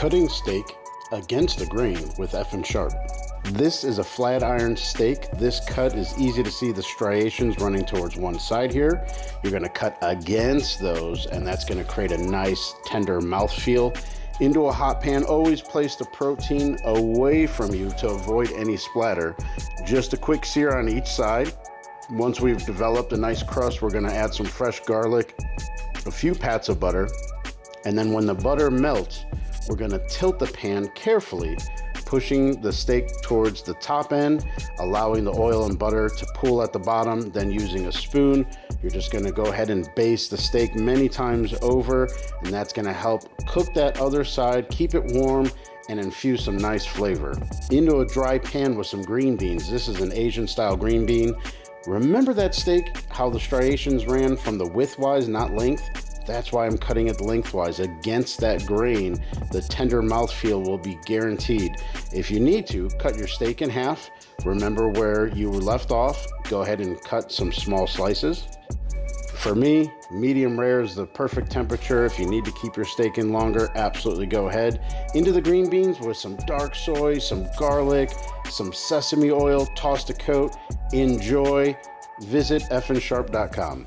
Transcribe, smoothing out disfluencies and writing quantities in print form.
Cutting steak against the grain with F and Sharp. This is a flat iron steak. This cut is easy to see the striations running towards one side here. You're going to cut against those, and that's going to create a nice tender mouthfeel. Into a hot pan, always place the protein away from you to avoid any splatter. Just a quick sear on each side. Once we've developed a nice crust, we're going to add some fresh garlic, a few pats of butter, and then when the butter melts, we're going to tilt the pan carefully, pushing the steak towards the top end, allowing the oil and butter to pool at the bottom. Then using a spoon, you're just going to go ahead and baste the steak many times over, and that's going to help cook that other side, keep it warm, and infuse some nice flavor. Into a dry pan with some green beans. This is an Asian style green bean. Remember that steak, how the striations ran from the widthwise, not length? That's why I'm cutting it lengthwise against that grain. The tender mouthfeel will be guaranteed. If you need to, cut your steak in half. Remember where you were left off. Go ahead and cut some small slices. For me, medium rare is the perfect temperature. If you need to keep your steak in longer, absolutely go ahead. Into the green beans with some dark soy, some garlic, some sesame oil, tossed a coat. Enjoy. Visit fandsharp.com.